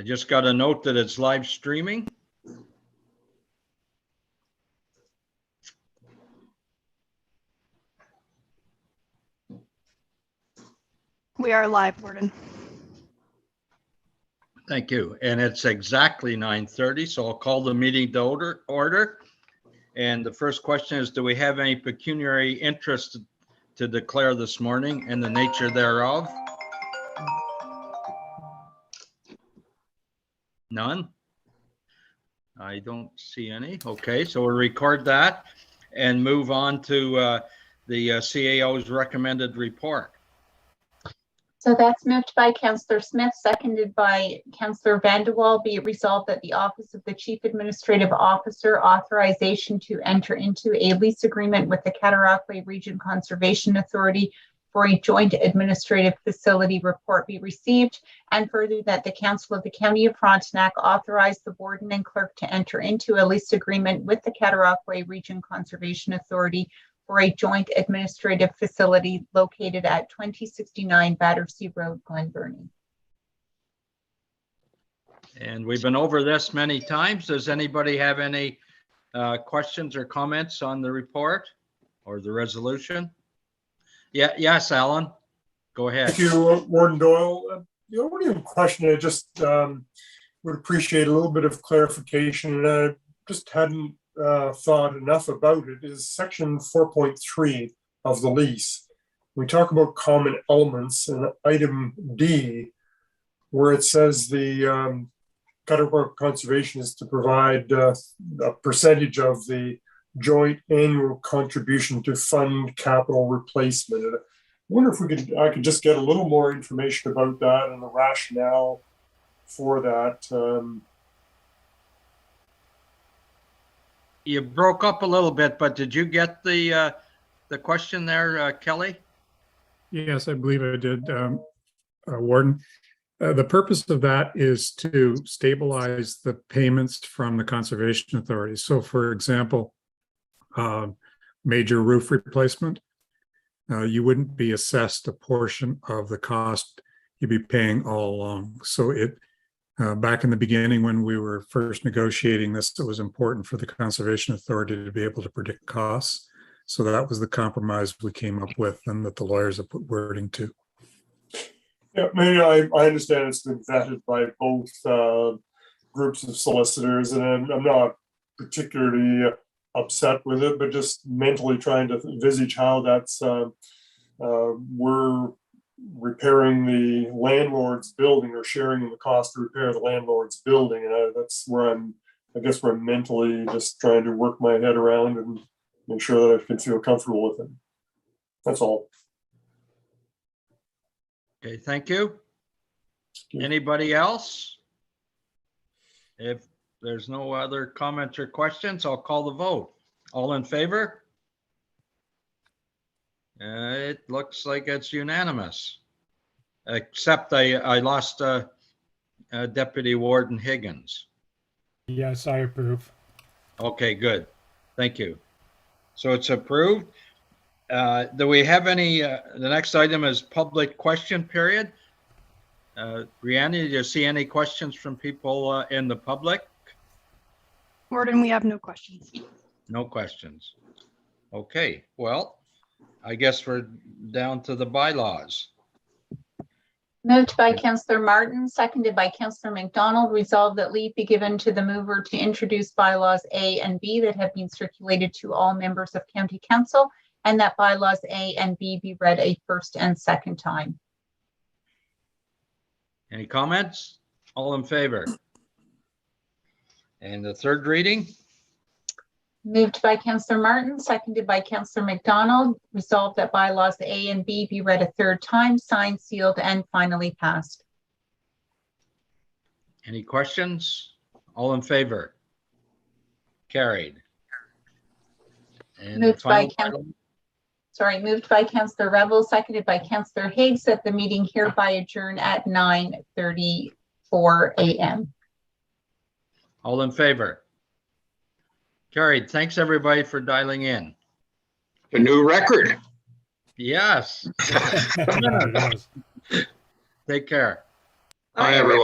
just got a note that it's live streaming. We are live, Warden. Thank you. And it's exactly 9:30, so I'll call the meeting to order. And the first question is, do we have any pecuniary interest to declare this morning and the nature thereof? None? I don't see any. Okay, so we'll record that and move on to the CAO's recommended report. So that's moved by Councillor Smith, seconded by Councillor Vanderwall. Be it resolved that the Office of the Chief Administrative Officer authorization to enter into a lease agreement with the Cataraqui Region Conservation Authority for a joint administrative facility report be received, and further that the Council of the County of Frontenac authorize the Warden and Clerk to enter into a lease agreement with the Cataraqui Region Conservation Authority for a joint administrative facility located at 2069 Battersea Road, Glen Burnie. And we've been over this many times. Does anybody have any questions or comments on the report or the resolution? Yeah, yes, Alan, go ahead. Thank you, Warden Doyle. The only question, I just would appreciate a little bit of clarification, and I just hadn't thought enough about it, is section 4.3 of the lease. We talk about common elements in item D, where it says the Cataraqui Conservation is to provide a percentage of the joint annual contribution to fund capital replacement. And I wonder if I could just get a little more information about that and the rationale for that. You broke up a little bit, but did you get the question there, Kelly? Yes, I believe I did, Warden. The purpose of that is to stabilize the payments from the Conservation Authority. So, for example, major roof replacement, you wouldn't be assessed a portion of the cost you'd be paying all along. So it back in the beginning when we were first negotiating this, it was important for the Conservation Authority to be able to predict costs. So that was the compromise we came up with and that the lawyers have put wording to. Yeah, maybe I understand it's been vetted by both groups of solicitors, and I'm not particularly upset with it, but just mentally trying to envisage how that's we're repairing the landlord's building or sharing in the cost to repair the landlord's building, and that's where I guess where I'm mentally just trying to work my head around and make sure that I can feel comfortable with it. That's all. Okay, thank you. Anybody else? If there's no other comments or questions, I'll call the vote. All in favor? It looks like it's unanimous, except I lost Deputy Warden Higgins. Yes, I approve. Okay, good. Thank you. So it's approved. Do we have any, the next item is public question period. Brianna, do you see any questions from people in the public? Warden, we have no questions. No questions. Okay, well, I guess we're down to the bylaws. Moved by Councillor Martin, seconded by Councillor McDonald. Resolved that leave be given to the mover to introduce bylaws A and B that have been circulated to all members of County Council, and that bylaws A and B be read a first and second time. Any comments? All in favor? And the third reading? Moved by Councillor Martin, seconded by Councillor McDonald. Resolved that bylaws A and B be read a third time, signed, sealed, and finally passed. Any questions? All in favor? Carried. And Moved by final moved by Councillor Revel, seconded by Councillor Higgs, that the meeting hereby adjourn at 9:34 a.m. all in favor? Carried. Thanks everybody for dialing in. A new record. Yes. It is. Take care. Bye, everyone.